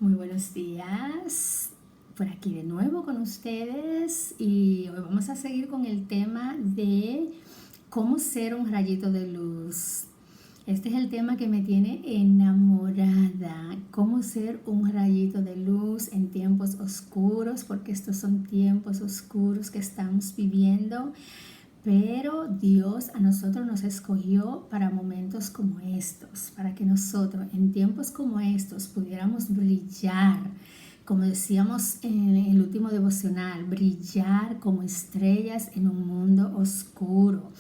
Muy buenos días, por aquí de nuevo con ustedes y hoy vamos a seguir con el tema de cómo ser un rayito de luz. Este es el tema que me tiene enamorada, cómo ser un rayito de luz en tiempos oscuros, porque estos son tiempos oscuros que estamos viviendo. Pero Dios a nosotros nos escogió para momentos como estos, para que nosotros en tiempos como estos pudiéramos brillar, como decíamos en el último devocional, brillar como estrellas en un mundo oscuro.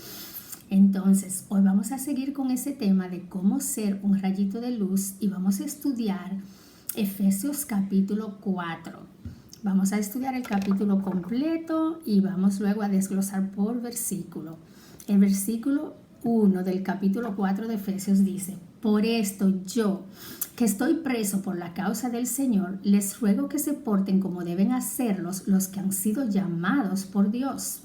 Entonces, hoy vamos a seguir con ese tema de cómo ser un rayito de luz y vamos a estudiar Efesios capítulo 4. Vamos a estudiar el capítulo completo y vamos luego a desglosar por versículo. El versículo 1 del capítulo 4 de Efesios dice: Por esto yo, que estoy preso por la causa del Señor, les ruego que se porten como deben hacerlos los que han sido llamados por Dios,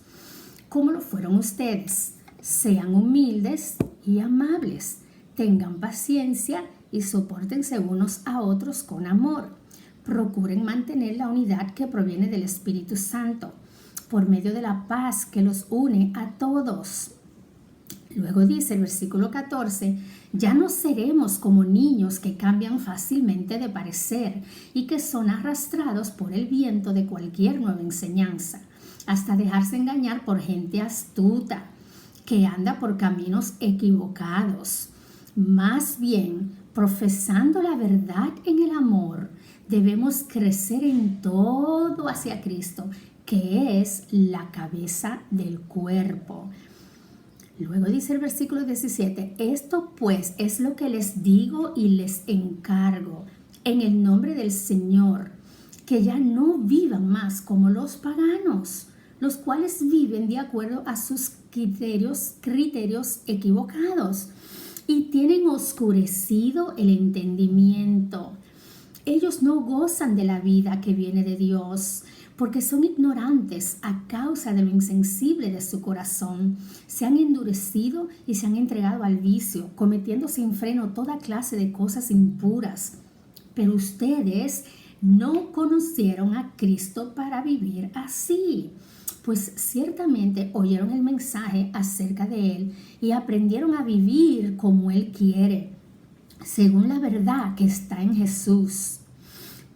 como lo fueron ustedes. Sean humildes y amables, tengan paciencia y sopórtense unos a otros con amor. Procuren mantener la unidad que proviene del Espíritu Santo, por medio de la paz que los une a todos. Luego dice el versículo 14, ya no seremos como niños que cambian fácilmente de parecer y que son arrastrados por el viento de cualquier nueva enseñanza, hasta dejarse engañar por gente astuta que anda por caminos equivocados. Más bien, profesando la verdad en el amor, debemos crecer en todo hacia Cristo, que es la cabeza del cuerpo. Luego dice el versículo 17, esto pues es lo que les digo y les encargo en el nombre del Señor, que ya no vivan más como los paganos, los cuales viven de acuerdo a sus criterios equivocados y tienen oscurecido el entendimiento. Ellos no gozan de la vida que viene de Dios, porque son ignorantes a causa de lo insensible de su corazón. Se han endurecido y se han entregado al vicio, cometiendo sin freno toda clase de cosas impuras. Pero ustedes no conocieron a Cristo para vivir así, pues ciertamente oyeron el mensaje acerca de Él y aprendieron a vivir como Él quiere, según la verdad que está en Jesús.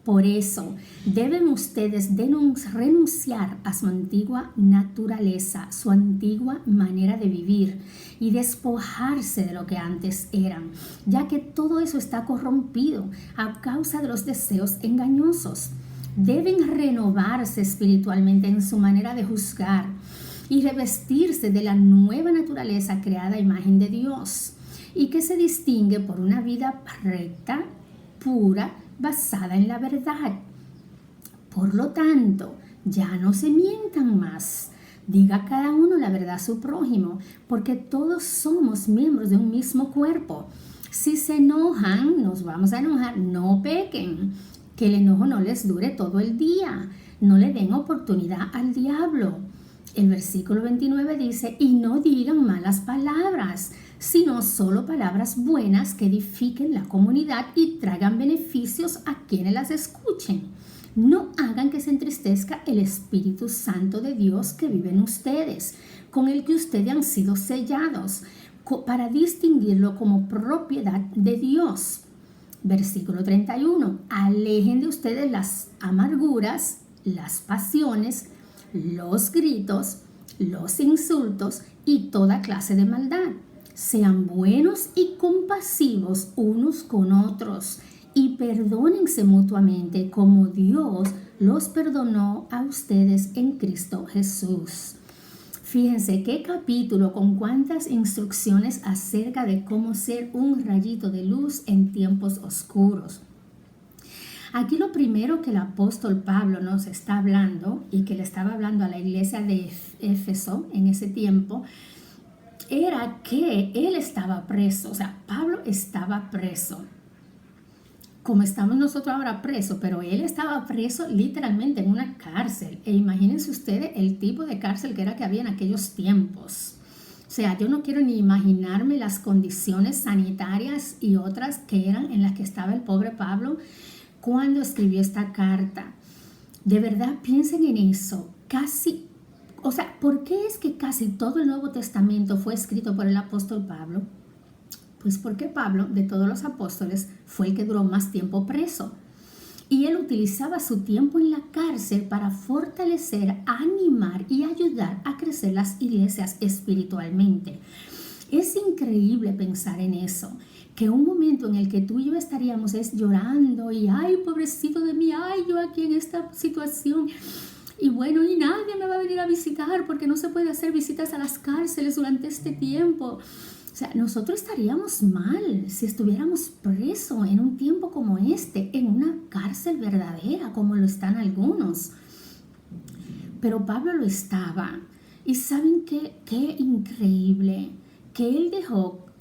Por eso deben ustedes renunciar a su antigua naturaleza, su antigua manera de vivir y despojarse de lo que antes eran, ya que todo eso está corrompido a causa de los deseos engañosos. Deben renovarse espiritualmente en su manera de juzgar y revestirse de la nueva naturaleza creada a imagen de Dios y que se distingue por una vida recta, pura, basada en la verdad. Por lo tanto, ya no se mientan más. Diga cada uno la verdad a su prójimo, porque todos somos miembros de un mismo cuerpo. Si se enojan, nos vamos a enojar, no pequen. Que el enojo no les dure todo el día. No le den oportunidad al diablo. El versículo 29 dice, y no digan malas palabras, sino solo palabras buenas que edifiquen la comunidad y traigan beneficios a quienes las escuchen. No hagan que se entristezca el Espíritu Santo de Dios que vive en ustedes, con el que ustedes han sido sellados, para distinguirlo como propiedad de Dios. Versículo 31. Alejen de ustedes las amarguras, las pasiones, los gritos, los insultos y toda clase de maldad. Sean buenos y compasivos unos con otros y perdónense mutuamente como Dios los perdonó a ustedes en Cristo Jesús. Fíjense qué capítulo con cuántas instrucciones acerca de cómo ser un rayito de luz en tiempos oscuros. Aquí lo primero que el apóstol Pablo nos está hablando y que le estaba hablando a la iglesia de Éfeso en ese tiempo era que él estaba preso, o sea, Pablo estaba preso. Como estamos nosotros ahora presos, pero él estaba preso literalmente en una cárcel. E imagínense ustedes el tipo de cárcel que era que había en aquellos tiempos. O sea, yo no quiero ni imaginarme las condiciones sanitarias y otras que eran en las que estaba el pobre Pablo, cuando escribió esta carta. De verdad, piensen en eso. ¿Por qué es que casi todo el Nuevo Testamento fue escrito por el apóstol Pablo? Pues porque Pablo, de todos los apóstoles, fue el que duró más tiempo preso. Y él utilizaba su tiempo en la cárcel para fortalecer, animar y ayudar a crecer las iglesias espiritualmente. Es increíble pensar en eso, que un momento en el que tú y yo estaríamos llorando y ay, pobrecito de mí, ay, yo aquí en esta situación, y bueno, y nadie me va a venir a visitar porque no se puede hacer visitas a las cárceles durante este tiempo. O sea, nosotros estaríamos mal si estuviéramos presos en un tiempo como este, en una cárcel verdadera, como lo están algunos. Pero Pablo lo estaba. Y ¿saben qué? Qué increíble que él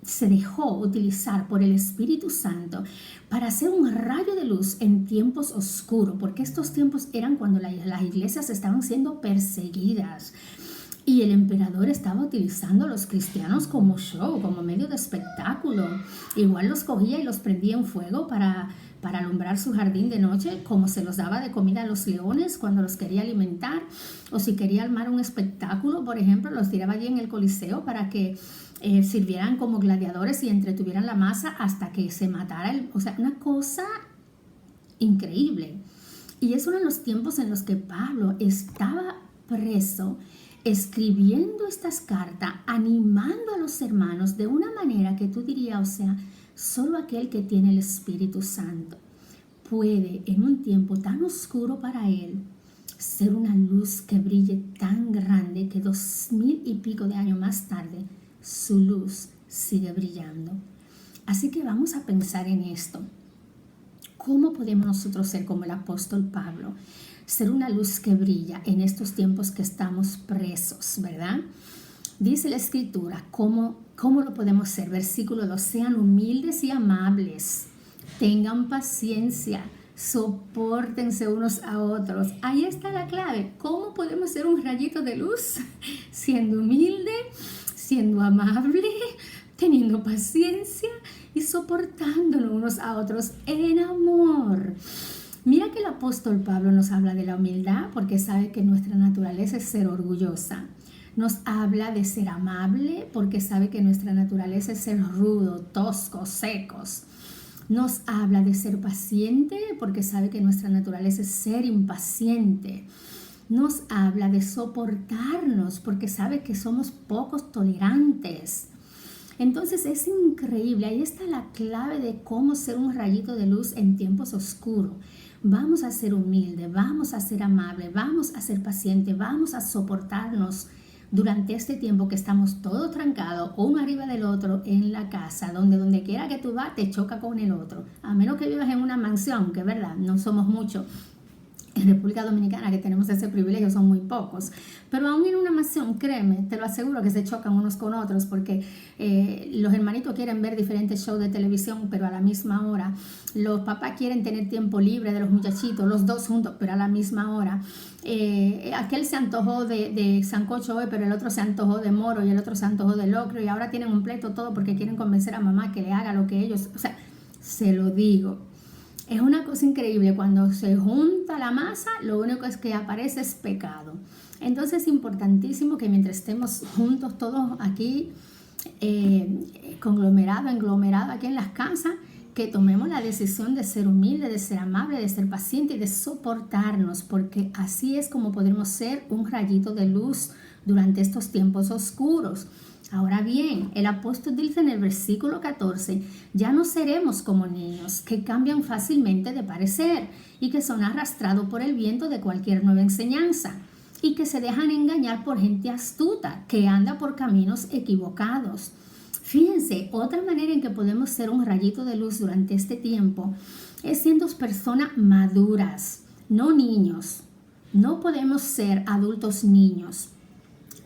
se dejó utilizar por el Espíritu Santo para hacer un rayo de luz en tiempos oscuros, porque estos tiempos eran cuando las iglesias estaban siendo perseguidas. Y el emperador estaba utilizando a los cristianos como show, como medio de espectáculo. Igual los cogía y los prendía en fuego para alumbrar su jardín de noche, como se los daba de comida a los leones cuando los quería alimentar. O si quería armar un espectáculo, por ejemplo, los tiraba allí en el Coliseo para que sirvieran como gladiadores y entretuvieran la masa hasta que se matara. O sea, una cosa increíble. Y es uno de los tiempos en los que Pablo estaba preso, escribiendo estas cartas, animando a los hermanos de una manera que tú dirías, o sea, solo aquel que tiene el Espíritu Santo puede en un tiempo tan oscuro para él ser una luz que brille tan grande que 2000 y pico de años más tarde su luz sigue brillando. Así que vamos a pensar en esto. ¿Cómo podemos nosotros ser como el apóstol Pablo? Ser una luz que brilla en estos tiempos que estamos presos, ¿verdad? Dice la Escritura, ¿cómo lo podemos ser? Versículo 2, sean humildes y amables, tengan paciencia, sopórtense unos a otros. Ahí está la clave. ¿Cómo podemos ser un rayito de luz? Siendo humilde, siendo amable, teniendo paciencia y soportándonos unos a otros en amor. Mira que el apóstol Pablo nos habla de la humildad porque sabe que nuestra naturaleza es ser orgullosa. Nos habla de ser amable porque sabe que nuestra naturaleza es ser rudo, tosco, secos. Nos habla de ser paciente porque sabe que nuestra naturaleza es ser impaciente. Nos habla de soportarnos porque sabe que somos pocos tolerantes. Entonces es increíble, ahí está la clave de cómo ser un rayito de luz en tiempos oscuros. Vamos a ser humildes, vamos a ser amables, vamos a ser pacientes, vamos a soportarnos durante este tiempo que estamos todos trancados, uno arriba del otro en la casa, donde quiera que tú vas te choca con el otro. A menos que vivas en una mansión, que es verdad, no somos muchos. En República Dominicana que tenemos ese privilegio son muy pocos, pero aún en una mansión, créeme, te lo aseguro que se chocan unos con otros porque los hermanitos quieren ver diferentes shows de televisión, pero a la misma hora los papás quieren tener tiempo libre de los muchachitos, los dos juntos, pero a la misma hora aquel se antojó de sancocho hoy, pero el otro se antojó de moro y el otro se antojó de locro y ahora tienen un pleito todo porque quieren convencer a mamá que le haga lo que ellos, o sea, se lo digo. Es una cosa increíble, cuando se junta la masa, lo único es que aparece es pecado. Entonces es importantísimo que mientras estemos juntos todos aquí, englomerado aquí en las casas, que tomemos la decisión de ser humildes, de ser amables, de ser pacientes y de soportarnos, porque así es como podremos ser un rayito de luz durante estos tiempos oscuros. Ahora bien, el apóstol dice en el versículo 14, ya no seremos como niños que cambian fácilmente de parecer y que son arrastrados por el viento de cualquier nueva enseñanza y que se dejan engañar por gente astuta que anda por caminos equivocados. Fíjense, otra manera en que podemos ser un rayito de luz durante este tiempo es siendo personas maduras, no niños. No podemos ser adultos niños.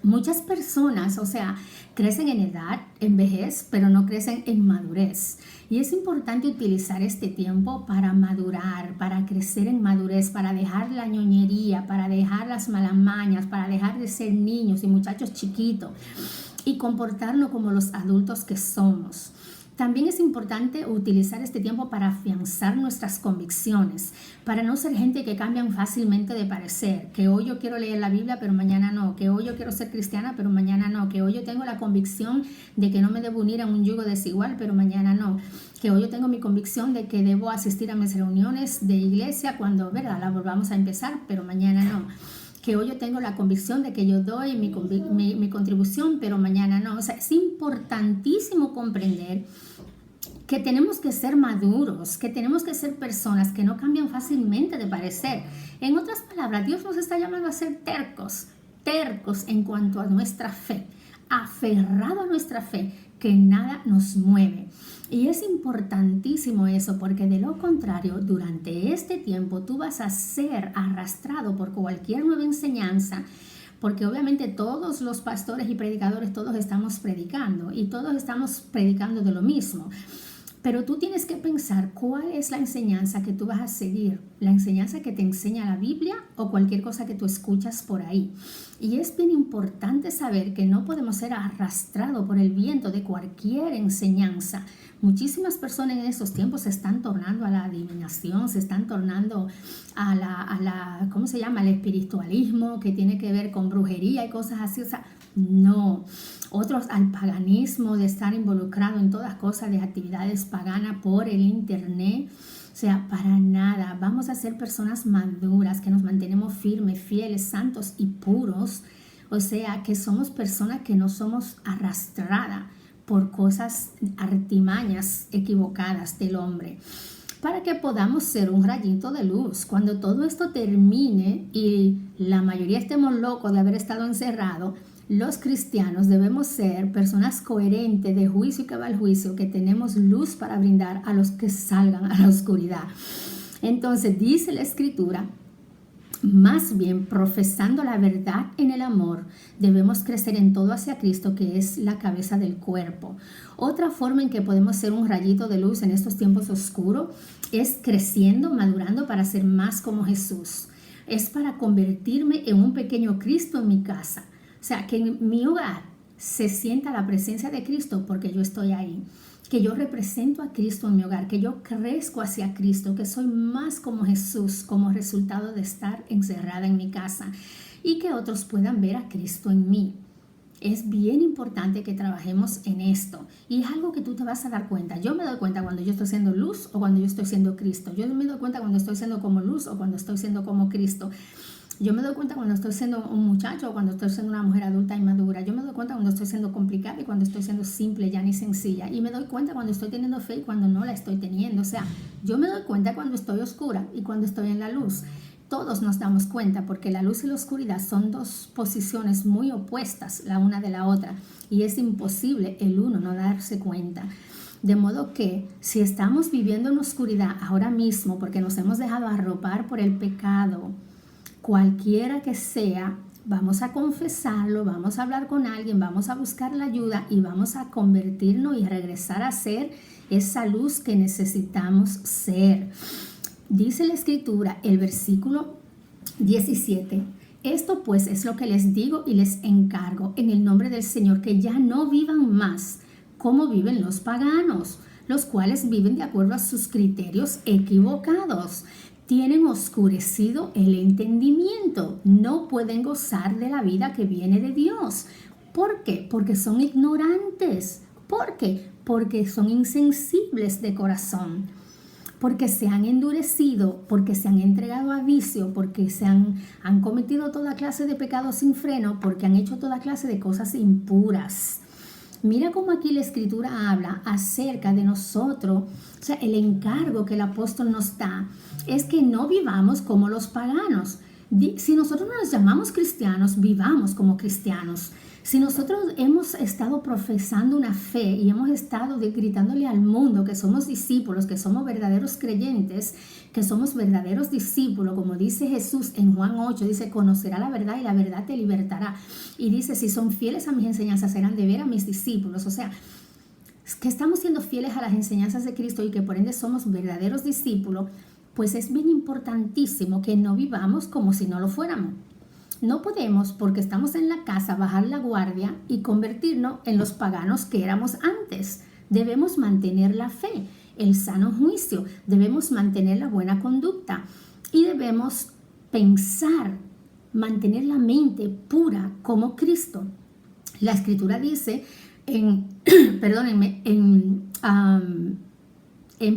Muchas personas, o sea, crecen en edad, en vejez, pero no crecen en madurez. Y es importante utilizar este tiempo para madurar, para crecer en madurez, para dejar la ñoñería, para dejar las malamañas, para dejar de ser niños y muchachos chiquitos y comportarnos como los adultos que somos. También es importante utilizar este tiempo para afianzar nuestras convicciones, para no ser gente que cambian fácilmente de parecer, que hoy yo quiero leer la Biblia pero mañana no, que hoy yo quiero ser cristiana pero mañana no, que hoy yo tengo la convicción de que no me debo unir a un yugo desigual pero mañana no, que hoy yo tengo mi convicción de que debo asistir a mis reuniones de iglesia cuando, ¿verdad?, la volvamos a empezar, pero mañana no, que hoy yo tengo la convicción de que yo doy mi contribución, pero mañana no. O sea, es importantísimo comprender que tenemos que ser maduros, que tenemos que ser personas que no cambian fácilmente de parecer. En otras palabras, Dios nos está llamando a ser tercos en cuanto a nuestra fe, aferrado a nuestra fe, que nada nos mueve. Y es importantísimo eso, porque de lo contrario, durante este tiempo tú vas a ser arrastrado por cualquier nueva enseñanza, porque obviamente todos los pastores y predicadores, todos estamos predicando y todos estamos predicando de lo mismo. Pero tú tienes que pensar cuál es la enseñanza que tú vas a seguir, la enseñanza que te enseña la Biblia o cualquier cosa que tú escuchas por ahí. Y es bien importante saber que no podemos ser arrastrados por el viento de cualquier enseñanza. Muchísimas personas en estos tiempos se están tornando a la adivinación, se están tornando a la ¿cómo se llama?, al espiritualismo, que tiene que ver con brujería y cosas así. O sea, no. Otros al paganismo, de estar involucrado en todas cosas de actividades paganas por el internet. O sea, para nada. Vamos a ser personas maduras, que nos mantenemos firmes, fieles, santos y puros. O sea, que somos personas que no somos arrastradas por cosas, artimañas equivocadas del hombre, para que podamos ser un rayito de luz. Cuando todo esto termine y la mayoría estemos locos de haber estado encerrados, los cristianos debemos ser personas coherentes, de juicio y que va al juicio, que tenemos luz para brindar a los que salgan a la oscuridad. Entonces dice la Escritura, más bien profesando la verdad en el amor, debemos crecer en todo hacia Cristo, que es la cabeza del cuerpo. Otra forma en que podemos ser un rayito de luz en estos tiempos oscuros es creciendo, madurando para ser más como Jesús. Es para convertirme en un pequeño Cristo en mi casa. O sea, que en mi hogar se sienta la presencia de Cristo porque yo estoy ahí, que yo represento a Cristo en mi hogar, que yo crezco hacia Cristo, que soy más como Jesús como resultado de estar encerrada en mi casa, y que otros puedan ver a Cristo en mí. Es bien importante que trabajemos en esto, y es algo que tú te vas a dar cuenta. Yo me doy cuenta cuando yo estoy siendo luz o cuando yo estoy siendo Cristo. Yo me doy cuenta cuando estoy siendo como luz o cuando estoy siendo como Cristo. Yo me doy cuenta cuando estoy siendo un muchacho o cuando estoy siendo una mujer adulta y madura. Yo me doy cuenta cuando estoy siendo complicada y cuando estoy siendo simple, llana y sencilla. Y me doy cuenta cuando estoy teniendo fe y cuando no la estoy teniendo. O sea, yo me doy cuenta cuando estoy oscura y cuando estoy en la luz. Todos nos damos cuenta, porque la luz y la oscuridad son dos posiciones muy opuestas la una de la otra. Y es imposible el uno no darse cuenta. De modo que si estamos viviendo en oscuridad ahora mismo porque nos hemos dejado arropar por el pecado, cualquiera que sea, vamos a confesarlo, vamos a hablar con alguien, vamos a buscar la ayuda y vamos a convertirnos y regresar a ser esa luz que necesitamos ser. Dice la Escritura, el versículo 17, esto pues es lo que les digo y les encargo en el nombre del Señor, que ya no vivan más como viven los paganos, los cuales viven de acuerdo a sus criterios equivocados. Tienen oscurecido el entendimiento, no pueden gozar de la vida que viene de Dios. ¿Por qué? Porque son ignorantes. ¿Por qué? Porque son insensibles de corazón, porque se han endurecido, porque se han entregado a vicio, porque han cometido toda clase de pecados sin freno, porque han hecho toda clase de cosas impuras. Mira cómo aquí la Escritura habla acerca de nosotros. O sea, el encargo que el apóstol nos da es que no vivamos como los paganos. Si nosotros nos llamamos cristianos, vivamos como cristianos. Si nosotros hemos estado profesando una fe y hemos estado gritándole al mundo que somos discípulos, que somos verdaderos creyentes, que somos verdaderos discípulos, como dice Jesús en Juan 8, dice, conocerá la verdad y la verdad te libertará. Y dice, si son fieles a mis enseñanzas, serán de ver a mis discípulos. O sea, que estamos siendo fieles a las enseñanzas de Cristo y que por ende somos verdaderos discípulos, pues es bien importantísimo que no vivamos como si no lo fuéramos. No podemos, porque estamos en la casa, bajar la guardia y convertirnos en los paganos que éramos antes. debemos mantener la fe, el sano juicio, debemos mantener la buena conducta y debemos pensar, mantener la mente pura como Cristo. La Escritura dice perdónenme, en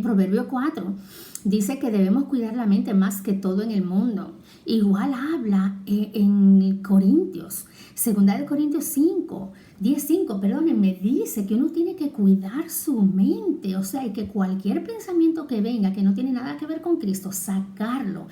Proverbio 4, dice que debemos cuidar la mente más que todo en el mundo. Igual habla en Corintios, 2 Corintios 5, 10:5, perdónenme, dice que uno tiene que cuidar su mente, o sea, y que cualquier pensamiento que venga que no tiene nada que ver con Cristo, sacarlo.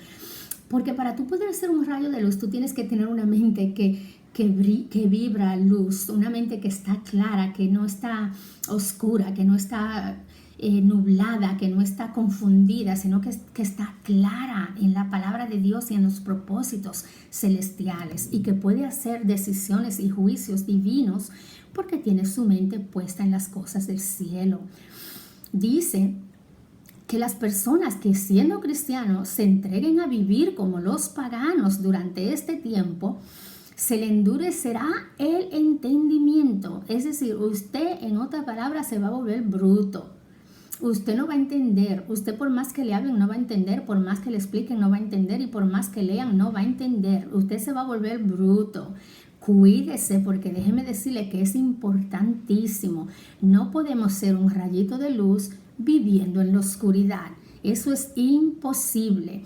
Porque para tú poder ser un rayo de luz, tú tienes que tener una mente que vibra luz, una mente que está clara, que no está oscura, que no está nublada, que no está confundida, sino que está clara en la palabra de Dios y en los propósitos celestiales y que puede hacer decisiones y juicios divinos porque tiene su mente puesta en las cosas del cielo. Dice que las personas que siendo cristianos se entreguen a vivir como los paganos durante este tiempo, se le endurecerá el entendimiento. Es decir, usted, en otras palabras, se va a volver bruto. Usted no va a entender. Usted, por más que le hablen, no va a entender. Por más que le expliquen, no va a entender. Y por más que lean, no va a entender. Usted se va a volver bruto. Cuídese, porque déjeme decirle que es importantísimo. No podemos ser un rayito de luz viviendo en la oscuridad. Eso es imposible.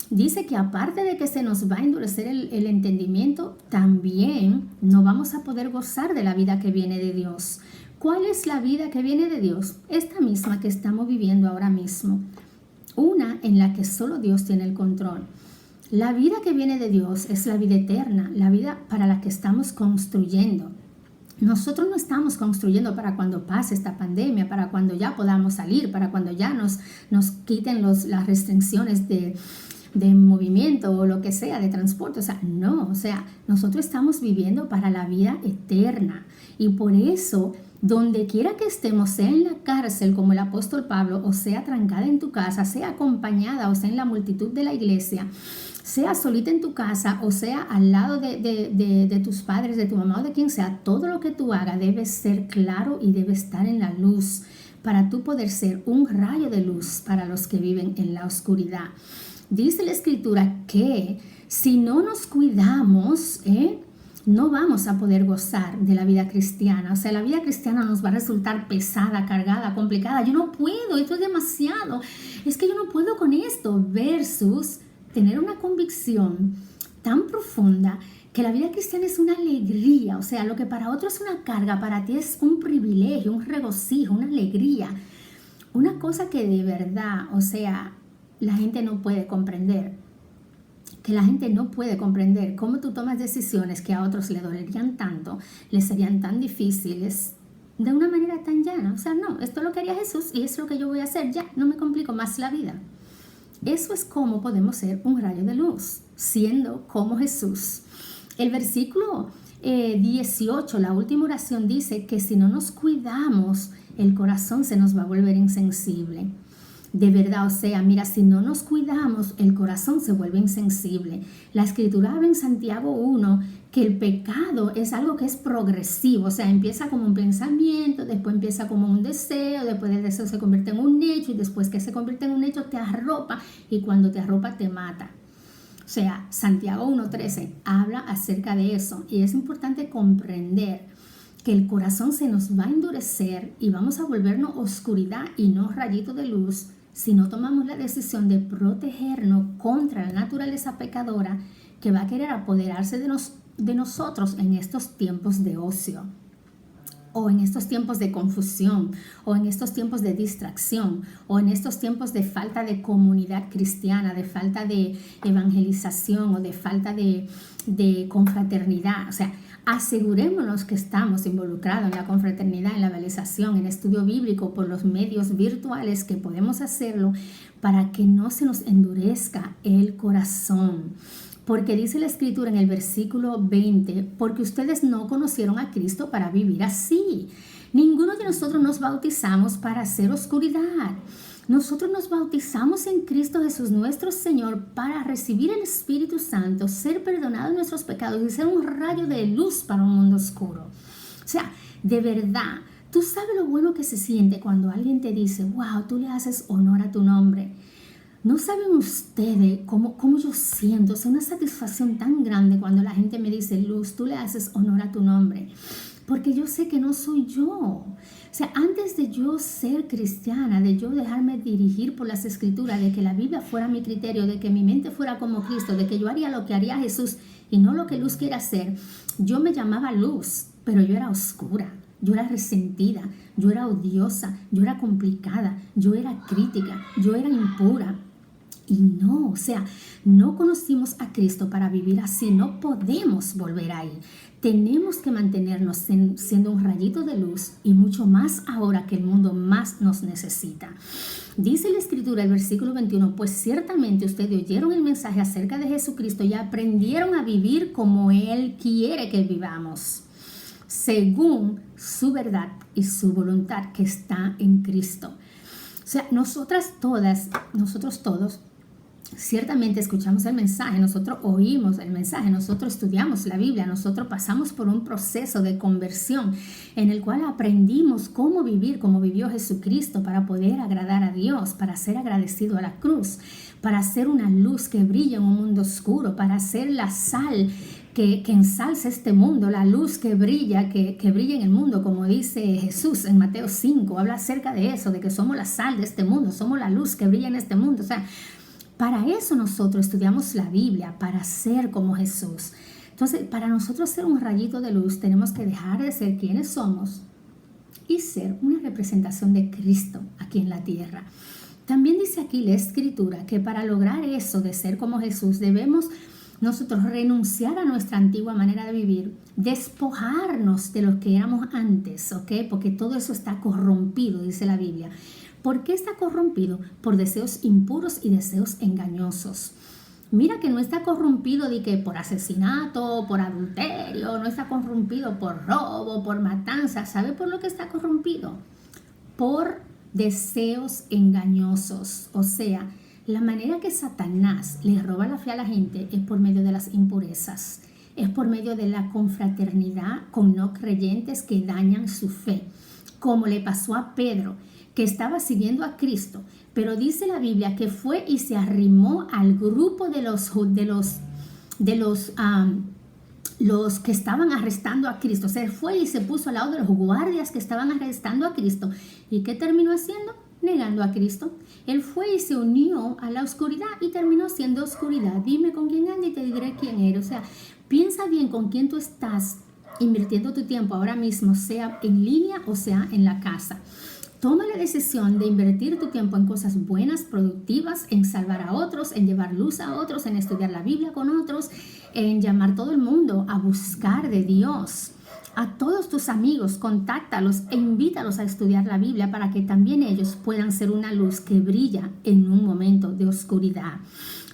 Dice que aparte de que se nos va a endurecer el entendimiento, también no vamos a poder gozar de la vida que viene de Dios. ¿Cuál es la vida que viene de Dios? Esta misma que estamos viviendo ahora mismo. Una en la que solo Dios tiene el control. La vida que viene de Dios es la vida eterna, la vida para la que estamos construyendo. Nosotros no estamos construyendo para cuando pase esta pandemia, para cuando ya podamos salir, para cuando ya nos quiten las restricciones de movimiento o lo que sea, de transporte. O sea, no, o sea, nosotros estamos viviendo para la vida eterna. Y por eso, donde quiera que estemos, sea en la cárcel como el apóstol Pablo, o sea trancada en tu casa, sea acompañada o sea en la multitud de la iglesia, sea solita en tu casa o sea al lado de tus padres, de tu mamá o de quien sea, todo lo que tú hagas debe ser claro y debe estar en la luz para tú poder ser un rayo de luz para los que viven en la oscuridad. Dice la Escritura que si no nos cuidamos, no vamos a poder gozar de la vida cristiana. O sea, la vida cristiana nos va a resultar pesada, cargada, complicada. Yo no puedo, esto es demasiado. Es que yo no puedo con esto. Versus tener una convicción tan profunda que la vida cristiana es una alegría. O sea, lo que para otros es una carga, para ti es un privilegio, un regocijo, una alegría. Una cosa que de verdad, o sea, la gente no puede comprender. Que la gente no puede comprender cómo tú tomas decisiones que a otros le dolerían tanto, les serían tan difíciles, de una manera tan llana. O sea, no, esto es lo que haría Jesús y es lo que yo voy a hacer. Ya, no me complico más la vida. Eso es cómo podemos ser un rayo de luz, siendo como Jesús. El versículo 18, la última oración, dice que si no nos cuidamos, el corazón se nos va a volver insensible. De verdad, o sea, mira, si no nos cuidamos, el corazón se vuelve insensible. La Escritura habla en Santiago 1 que el pecado es algo que es progresivo, o sea, empieza como un pensamiento, después empieza como un deseo, después del deseo se convierte en un hecho y después que se convierte en un hecho te arropa y cuando te arropa te mata. O sea, Santiago 1:13 habla acerca de eso y es importante comprender que el corazón se nos va a endurecer y vamos a volvernos oscuridad y no rayito de luz si no tomamos la decisión de protegernos contra la naturaleza pecadora que va a querer apoderarse de nosotros en estos tiempos de ocio, o en estos tiempos de confusión, o en estos tiempos de distracción, o en estos tiempos de falta de comunidad cristiana, de falta de evangelización o de falta de confraternidad. O sea, asegurémonos que estamos involucrados en la confraternidad, en la evangelización, en estudio bíblico por los medios virtuales que podemos hacerlo para que no se nos endurezca el corazón. Porque dice la Escritura en el versículo 20, porque ustedes no conocieron a Cristo para vivir así. Ninguno de nosotros nos bautizamos para hacer oscuridad. Nosotros nos bautizamos en Cristo Jesús nuestro Señor para recibir el Espíritu Santo, ser perdonados nuestros pecados y ser un rayo de luz para un mundo oscuro. O sea, de verdad, Tú sabes lo bueno que se siente cuando alguien te dice, wow, tú le haces honor a tu nombre. No saben ustedes cómo yo siento, es una satisfacción tan grande cuando la gente me dice, Luz, tú le haces honor a tu nombre, porque yo sé que no soy yo. O sea, antes de yo ser cristiana, de yo dejarme dirigir por las escrituras, de que la Biblia fuera mi criterio, de que mi mente fuera como Cristo, de que yo haría lo que haría Jesús y no lo que Luz quiere hacer, yo me llamaba Luz, pero yo era oscura. Yo era resentida, yo era odiosa, yo era complicada, yo era crítica, yo era impura. Y no, o sea, no conocimos a Cristo para vivir así, no podemos volver ahí. Tenemos que mantenernos siendo un rayito de luz y mucho más ahora que el mundo más nos necesita. Dice la Escritura, el versículo 21, pues ciertamente ustedes oyeron el mensaje acerca de Jesucristo y aprendieron a vivir como Él quiere que vivamos, según su verdad y su voluntad que está en Cristo. O sea, nosotros todos, ciertamente escuchamos el mensaje, nosotros oímos el mensaje, nosotros estudiamos la Biblia, nosotros pasamos por un proceso de conversión en el cual aprendimos cómo vivir como vivió Jesucristo para poder agradar a Dios, para ser agradecido a la cruz, para ser una luz que brilla en un mundo oscuro, para ser la sal que ensalza este mundo, la luz que brilla en el mundo, como dice Jesús en Mateo 5, habla acerca de eso, de que somos la sal de este mundo, somos la luz que brilla en este mundo. O sea, para eso nosotros estudiamos la Biblia, para ser como Jesús. Entonces, para nosotros ser un rayito de luz, tenemos que dejar de ser quienes somos y ser una representación de Cristo aquí en la tierra. También dice aquí la Escritura que para lograr eso de ser como Jesús, debemos nosotros renunciar a nuestra antigua manera de vivir, despojarnos de lo que éramos antes, ¿ok? Porque todo eso está corrompido, dice la Biblia. ¿Por qué está corrompido? Por deseos impuros y deseos engañosos. Mira que no está corrompido de que por asesinato, por adulterio, no está corrompido por robo, por matanza. ¿Sabe por lo que está corrompido? Por deseos engañosos. O sea, la manera que Satanás le roba la fe a la gente es por medio de las impurezas. Es por medio de la confraternidad con no creyentes que dañan su fe. Como le pasó a Pedro, que estaba siguiendo a Cristo, pero dice la Biblia que fue y se arrimó al grupo de los que estaban arrestando a Cristo. O sea, fue y se puso al lado de los guardias que estaban arrestando a Cristo. ¿Y qué terminó haciendo? Negando a Cristo. Él fue y se unió a la oscuridad y terminó siendo oscuridad. Dime con quién anda y te diré quién eres. O sea, piensa bien con quién tú estás invirtiendo tu tiempo ahora mismo, sea en línea o sea en la casa. Toma la decisión de invertir tu tiempo en cosas buenas, productivas, en salvar a otros, en llevar luz a otros, en estudiar la Biblia con otros, en llamar a todo el mundo a buscar de Dios. A todos tus amigos, contáctalos e invítalos a estudiar la Biblia para que también ellos puedan ser una luz que brilla en un momento de oscuridad.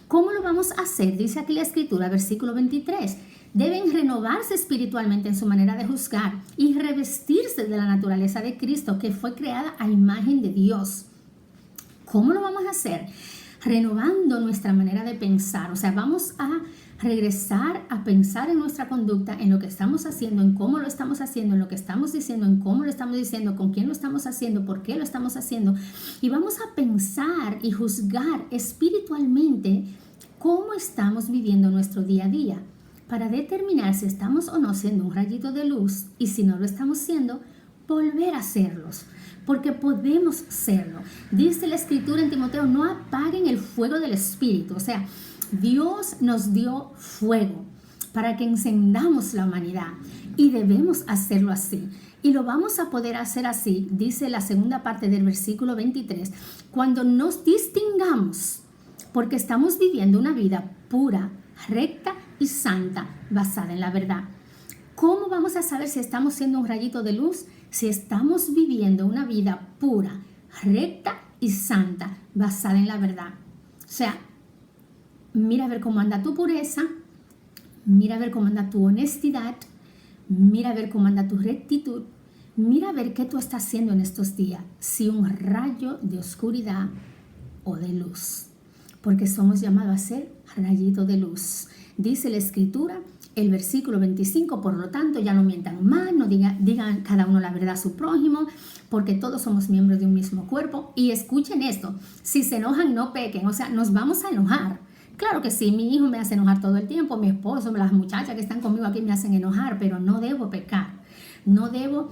¿Cómo lo vamos a hacer? Dice aquí la Escritura, versículo 23. Deben renovarse espiritualmente en su manera de juzgar y revestirse de la naturaleza de Cristo, que fue creada a imagen de Dios. ¿Cómo lo vamos a hacer? Renovando nuestra manera de pensar. O sea, vamos a regresar a pensar en nuestra conducta, en lo que estamos haciendo, en cómo lo estamos haciendo, en lo que estamos diciendo, en cómo lo estamos diciendo, con quién lo estamos haciendo, por qué lo estamos haciendo. Y vamos a pensar y juzgar espiritualmente cómo estamos viviendo nuestro día a día, para determinar si estamos o no siendo un rayito de luz, y si no lo estamos siendo, volver a serlos, porque podemos serlo. Dice la Escritura en Timoteo, no apaguen el fuego del Espíritu. O sea, Dios nos dio fuego para que encendamos la humanidad y debemos hacerlo así. Y lo vamos a poder hacer así, dice la segunda parte del versículo 23, cuando nos distingamos, porque estamos viviendo una vida pura, recta y santa, basada en la verdad. ¿Cómo vamos a saber si estamos siendo un rayito de luz? Si estamos viviendo una vida pura, recta y santa, basada en la verdad. O sea, mira a ver cómo anda tu pureza, mira a ver cómo anda tu honestidad, mira a ver cómo anda tu rectitud, mira a ver qué tú estás haciendo en estos días, si un rayo de oscuridad o de luz, porque somos llamados a ser rayito de luz. Dice la Escritura El versículo 25, por lo tanto, ya no mientan más, no digan cada uno la verdad a su prójimo, porque todos somos miembros de un mismo cuerpo. Y escuchen esto, si se enojan, no pequen, o sea, nos vamos a enojar. Claro que sí, mi hijo me hace enojar todo el tiempo, mi esposo, las muchachas que están conmigo aquí me hacen enojar, pero no debo pecar, no debo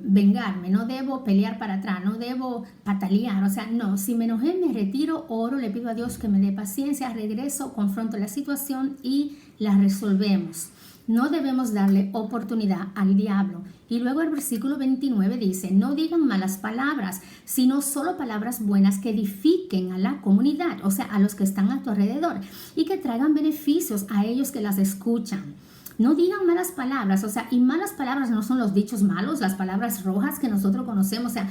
vengarme, no debo pelear para atrás, no debo patalear, o sea, no, si me enojé me retiro, oro, le pido a Dios que me dé paciencia, regreso, confronto la situación y la resolvemos. No debemos darle oportunidad al diablo. Y luego el versículo 29 dice, no digan malas palabras, sino solo palabras buenas que edifiquen a la comunidad, o sea, a los que están a tu alrededor y que traigan beneficios a ellos que las escuchan. No digan malas palabras, o sea, y malas palabras no son los dichos malos, las palabras rojas que nosotros conocemos, o sea,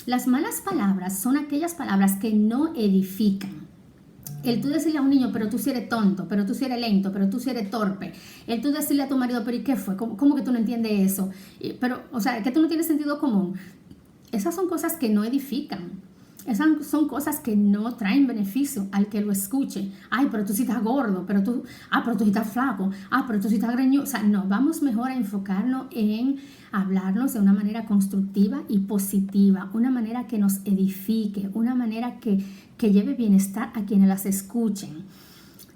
las malas palabras son aquellas palabras que no edifican. El tú decirle a un niño, pero tú sí eres tonto, pero tú sí eres lento, pero tú sí eres torpe. El tú decirle a tu marido, pero ¿y qué fue? ¿Cómo que tú no entiendes eso? Pero, o sea, que tú no tienes sentido común. Esas son cosas que no edifican. Esas son cosas que no traen beneficio al que lo escuche. Ay, pero tú sí estás gordo, pero tú sí estás flaco, pero tú sí estás greñudo. O sea, no, vamos mejor a enfocarnos en hablarnos de una manera constructiva y positiva, una manera que nos edifique, una manera que lleve bienestar a quienes las escuchen.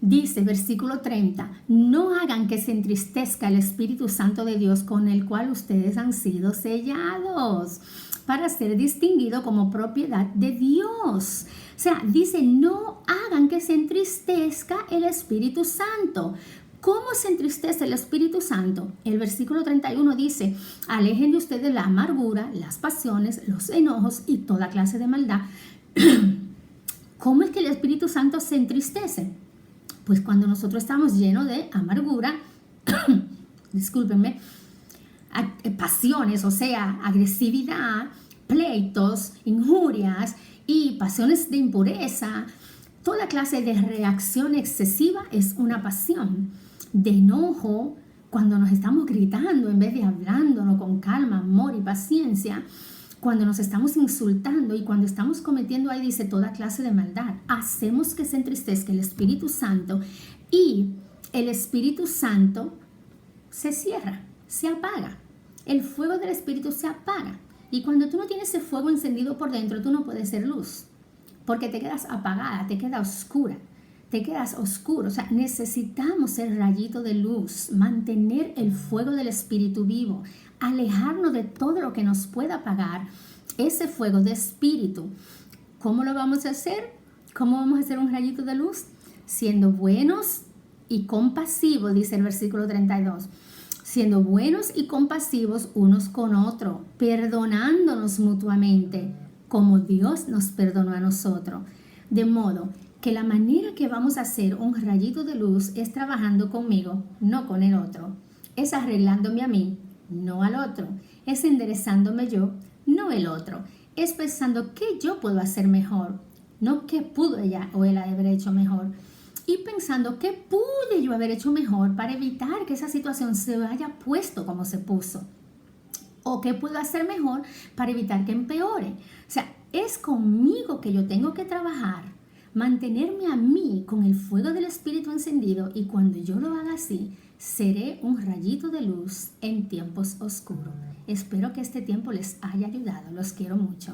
Dice, versículo 30, no hagan que se entristezca el Espíritu Santo de Dios con el cual ustedes han sido sellados para ser distinguido como propiedad de Dios. O sea, dice, no hagan que se entristezca el Espíritu Santo. ¿Cómo se entristece el Espíritu Santo? El versículo 31 dice, alejen de ustedes la amargura, las pasiones, los enojos y toda clase de maldad. ¿Cómo es que el Espíritu Santo se entristece? Pues cuando nosotros estamos llenos de amargura, discúlpenme, pasiones, o sea, agresividad, pleitos, injurias y pasiones de impureza, toda clase de reacción excesiva es una pasión. De enojo, cuando nos estamos gritando en vez de hablándonos con calma, amor y paciencia, cuando nos estamos insultando y cuando estamos cometiendo, ahí dice, toda clase de maldad, hacemos que se entristezca el Espíritu Santo y el Espíritu Santo se cierra, se apaga. El fuego del Espíritu se apaga. Y cuando tú no tienes ese fuego encendido por dentro, tú no puedes ser luz, porque te quedas apagada, te quedas oscura, te quedas oscuro. O sea, necesitamos ser rayito de luz, mantener el fuego del Espíritu vivo, alejarnos de todo lo que nos pueda apagar ese fuego de Espíritu. ¿Cómo lo vamos a hacer? ¿Cómo vamos a hacer un rayito de luz? Siendo buenos y compasivos, dice el versículo 32. Siendo buenos y compasivos unos con otros, perdonándonos mutuamente, como Dios nos perdonó a nosotros. De modo que la manera que vamos a hacer un rayito de luz es trabajando conmigo, no con el otro. Es arreglándome a mí, no al otro. Es enderezándome yo, no el otro. Es pensando qué yo puedo hacer mejor, no qué pudo ella o él haber hecho mejor. Y pensando qué pude yo haber hecho mejor para evitar que esa situación se haya puesto como se puso. O qué puedo hacer mejor para evitar que empeore. O sea, es conmigo que yo tengo que trabajar, mantenerme a mí con el fuego del Espíritu encendido, y cuando yo lo haga así, seré un rayito de luz en tiempos oscuros. Espero que este tiempo les haya ayudado. Los quiero mucho.